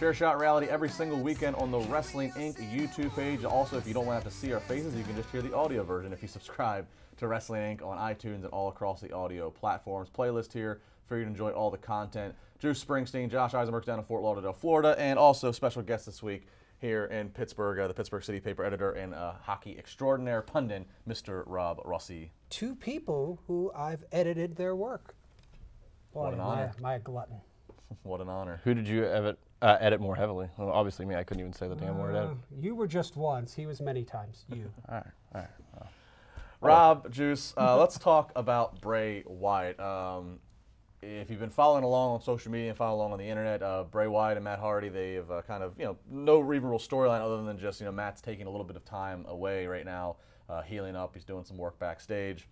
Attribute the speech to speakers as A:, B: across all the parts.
A: Share Shot Reality every single weekend on the Wrestling Inc. YouTube page. Also, if you don't want to have to see our faces, you can just hear the audio version if you subscribe to Wrestling Inc. on iTunes and all across the audio platforms. Playlist here for you to enjoy all the content. Juice Springsteen, Josh Eisenberg's down in Fort Lauderdale, Florida, and also special guest this week here in Pittsburgh, the Pittsburgh City paper editor and hockey extraordinaire pundit, Mr. Rob Rossi.
B: Two people who I've edited their work. Boy,
A: what an honor.
B: My glutton.
A: What an honor.
C: Who did you edit more heavily? Well, obviously me. I couldn't even say the damn word. Edit.
B: You were just once. He was many times. You.
C: All right. Well.
A: Rob, Juice, let's talk about Bray Wyatt. If you've been following along on social media and following along on the internet, Bray Wyatt and Matt Hardy, they have kind of, no even real storyline other than just, Matt's taking a little bit of time away right now, healing up. He's doing some work backstage.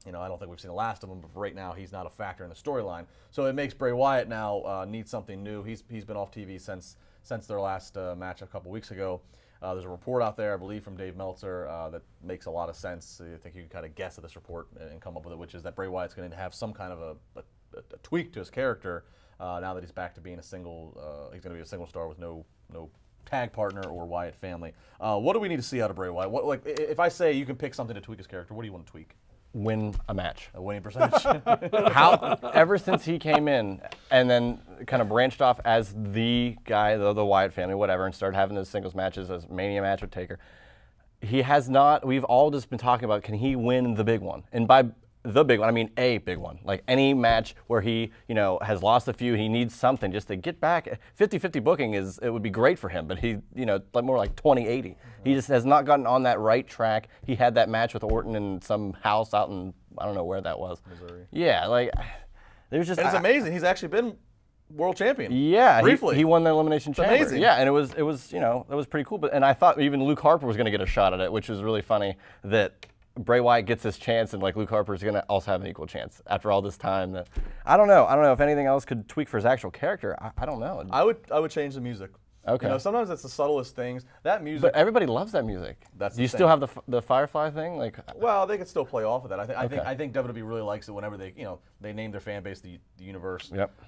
A: I don't think we've seen the last of him, but right now he's not a factor in the storyline. So it makes Bray Wyatt now need something new. He's been off TV since their last match a couple weeks ago. There's a report out there, I believe, from Dave Meltzer that makes a lot of sense. I think you can kind of guess at this report and come up with it, which is that Bray Wyatt's going to have some kind of a tweak to his character now that he's back to being a single. He's going to be a single star with no tag partner or Wyatt family. What do we need to see out of Bray Wyatt? If I say you can pick something to tweak his character, what do you want to tweak?
C: Win a match.
A: A winning percentage.
C: Ever since he came in and then kind of branched off as the guy, the Wyatt family, whatever, and started having those singles matches, as Mania match with Taker, he has not. We've all just been talking about, can he win the big one? And by the big one, I mean a big one. Like any match where he, has lost a few, he needs something just to get back. 50-50 booking it would be great for him, but he, more like 20-80. He just has not gotten on that right track. He had that match with Orton in some house out in, I don't know where that was.
A: Missouri.
C: Yeah, there's just.
A: And it's amazing. He's actually been world champion.
C: Yeah,
A: briefly.
C: He won the Elimination Chamber.
A: Amazing.
C: Yeah, and it was, that was pretty cool. And I thought even Luke Harper was going to get a shot at it, which was really funny that Bray Wyatt gets his chance, and Luke Harper's going to also have an equal chance after all this time. I don't know if anything else could tweak for his actual character. I don't know.
A: I would change the music.
C: Okay.
A: Sometimes it's the subtlest things. That music.
C: But everybody loves that music. Do you still have the Firefly thing?
A: Well, they could still play off of that. I think WWE really likes it whenever they they name their fan base the universe.
C: Yep.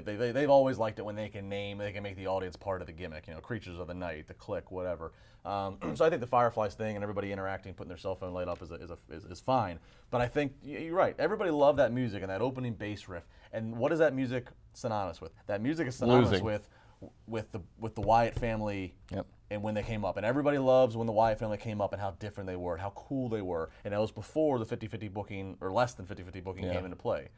A: They've always liked it when they can make the audience part of the gimmick. Creatures of the night, the click, whatever. So I think the Fireflies thing and everybody interacting, putting their cell phone light up is fine. But I think you're right. Everybody loved that music and that opening bass riff. And what is that music synonymous with? That music is synonymous with the Wyatt family.
C: Yep.
A: And when they came up. And everybody loves when the Wyatt family came up and how different they were and how cool they were. And that was before the 50-50 booking, or less than 50-50 booking, came into play.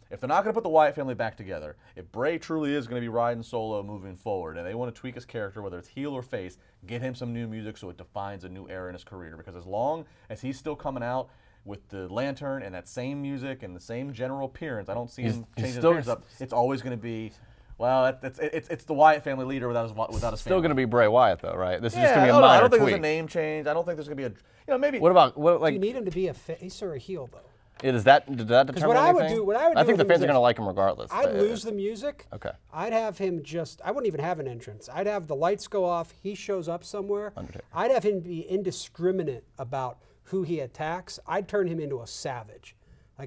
A: If they're not going to put the Wyatt family back together, if Bray truly is going to be riding solo moving forward, and they want to tweak his character, whether it's heel or face, get him some new music so it defines a new era in his career. Because as long as he's still coming out with the lantern and that same music and the same general appearance, I don't see him changing his appearance up. It's always going to be, well, it's the Wyatt family leader without his family.
C: Still going to be Bray Wyatt, though, right? This is just going to be a minor
A: I don't think
C: tweak.
A: there's a name change. I don't think there's going to be maybe.
C: What about
B: Do you need him to be a face or a heel, though?
C: Did that determine
B: what I would
C: anything?
B: do,
C: I think the fans are going to like him regardless.
B: I'd lose the music.
C: Okay.
B: I'd have him I wouldn't even have an entrance. I'd have the lights go off. He shows up somewhere.
C: Undertaker.
B: I'd have him be indiscriminate about who he attacks. I'd turn him into a savage.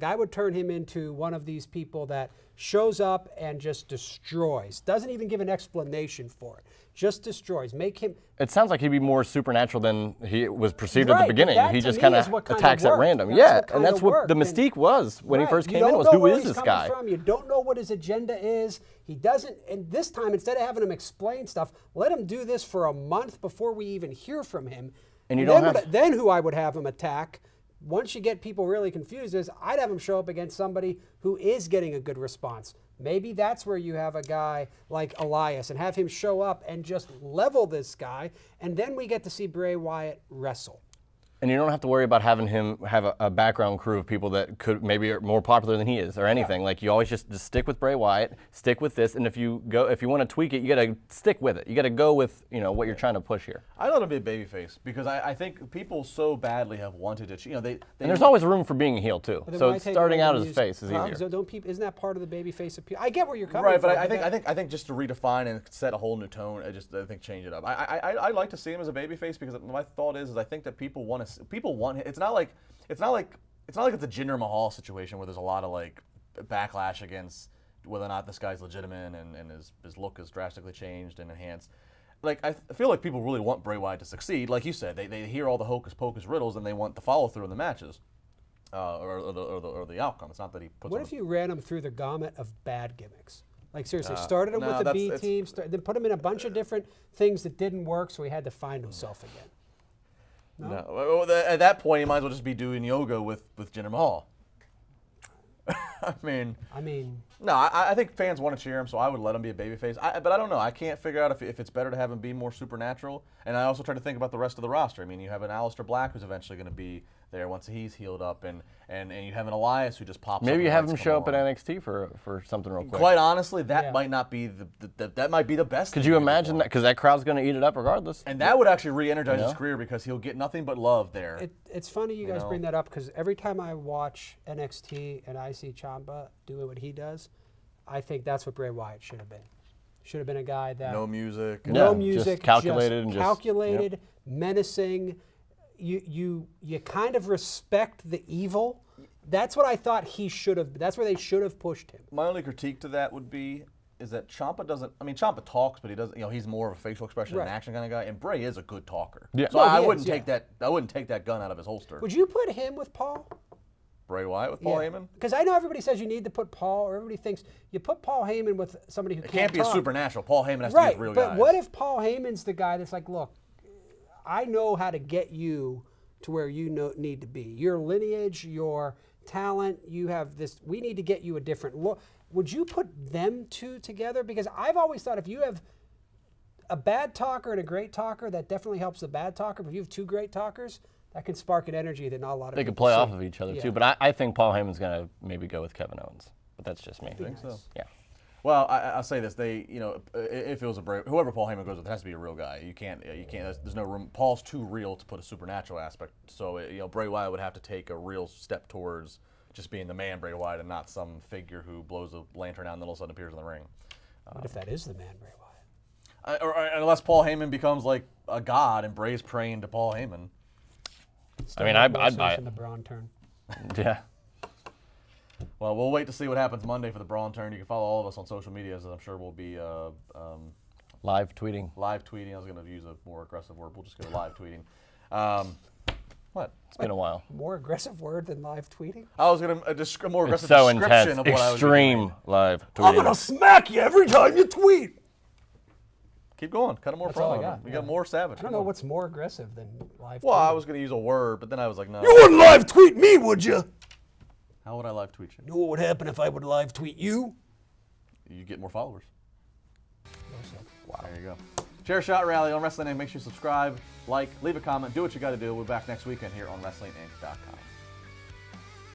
B: I would turn him into one of these people that shows up and just destroys. Doesn't even give an explanation for it. Just destroys. Make him.
C: It sounds like he'd be more supernatural than he was perceived at the beginning.
B: That,
C: he
B: to
C: just
B: me,
C: kind
B: is
C: of
B: what
C: attacks at random. And that's what the mystique was when he first came in. Was who is this guy?
B: You don't know what his agenda is. He doesn't. And this time, instead of having him explain stuff, let him do this for a month before we even hear from him.
C: And you don't have.
B: Then who I would have him attack. Once you get people really confused, I'd have him show up against somebody who is getting a good response. Maybe that's where you have a guy like Elias and have him show up and just level this guy, and then we get to see Bray Wyatt wrestle.
C: And you don't have to worry about having him have a background crew of people that could maybe are more popular than he is or anything. You always just stick with Bray Wyatt, stick with this, and if you want to tweak it, you got to stick with it. You got to go with what you're trying to push here.
A: I let him be a babyface because I think people so badly have wanted to.
C: And there's always room for being a heel too. So starting out as a face is easier.
B: Isn't that part of the babyface appeal? I get where you're coming from.
A: Right, but I think just to redefine and set a whole new tone, I think change it up. I like to see him as a babyface because my thought is I think that people want him. It's not like it's a Jinder Mahal situation where there's a lot of backlash against whether or not this guy's legitimate and his look has drastically changed and enhanced. Like, I feel like people really want Bray Wyatt to succeed. Like you said, they hear all the hocus pocus riddles and they want the follow through in the matches, or the outcome. It's not that he puts.
B: What if you ran him through the gamut of bad gimmicks? Like seriously, started him with the B team, then put him in a bunch of different things that didn't work, so he had to find himself again.
A: No. At that point, he might as well just be doing yoga with Jinder Mahal. I mean, no, I think fans want to cheer him, so I would let him be a babyface. But I don't know. I can't figure out if it's better to have him be more supernatural. And I also try to think about the rest of the roster. I mean, you have an Aleister Black who's eventually going to be there once he's healed up, and you have an Elias who just pops up.
C: Maybe you have him show up at NXT for something real quick.
A: Quite honestly, that might not be that might be the best.
C: Could you imagine that? Because that crowd's going to eat it up regardless.
A: And that would actually re-energize his career because he'll get nothing but love there.
B: It's funny you guys bring that up because every time I watch NXT and I see Ciampa doing what he does, I think that's what Bray Wyatt should have been. Should have been a guy that
A: no music,
C: just calculated,
B: menacing. You kind of respect the evil. That's what I thought he should have. That's where they should have pushed him.
A: My only critique to that would be is that Ciampa doesn't. I mean, Ciampa talks, but he doesn't. You know, he's more of a facial expression and action kind of guy. And Bray is a good talker. Yeah. So I wouldn't take that. I wouldn't take that gun out of his holster.
B: Would you put him with Paul?
A: Bray Wyatt with Paul Heyman?
B: Because I know everybody says you need to put Paul, or everybody thinks you put Paul Heyman with somebody who can't
A: be a supernatural. Paul Heyman has to be a real
B: guy.
A: But
B: what if Paul Heyman's the guy that's like, look, I know how to get you to where you need to be. Your lineage, your talent, you have this. We need to get you a different look. Would you put them two together? Because I've always thought if you have a bad talker and a great talker, that definitely helps the bad talker. But if you have two great talkers, that can spark an energy that not a lot of
C: they
B: people
C: could play
B: see.
C: off of each other too. But I think Paul Heyman's going to maybe go with Kevin Owens. But that's just me.
A: I think so.
C: Yeah.
A: Well, I'll say this: if it was whoever Paul Heyman goes with, it has to be a real guy. You can't. There's no room. Paul's too real to put a supernatural aspect. So Bray Wyatt would have to take a real step towards just being the man Bray Wyatt and not some figure who blows a lantern out and then all of a sudden appears in the ring.
B: What if that is the man Bray Wyatt?
A: Or unless Paul Heyman becomes like a god and Bray's praying to Paul Heyman.
C: I mean, I'd buy it.
B: The Braun turn.
C: Yeah.
A: Well, we'll wait to see what happens Monday for the Braun turn. You can follow all of us on social media, as I'm sure we'll be
C: live tweeting.
A: Live tweeting. I was going to use a more aggressive word. We'll just go live tweeting. What?
C: It's been a while.
B: More aggressive word than live tweeting?
A: I was going to more aggressive
C: so
A: description
C: intense.
A: of what I was
C: Extreme live tweeting.
B: I'm going to smack you every time you tweet.
A: Keep going. Cut a more promo. We got more savage.
B: I don't know what's more aggressive than live tweeting.
A: Well, I was going to use a word, but then I was like, no.
B: You wouldn't live tweet me, would you?
A: How would I live tweet you?
B: You know what would happen if I would live tweet you?
A: You get more followers.
B: Wow.
A: There you go. Chair Shot Rally on Wrestling Inc. Make sure you subscribe, like, leave a comment, do what you got to do. We'll be back next weekend here on WrestlingInc.com.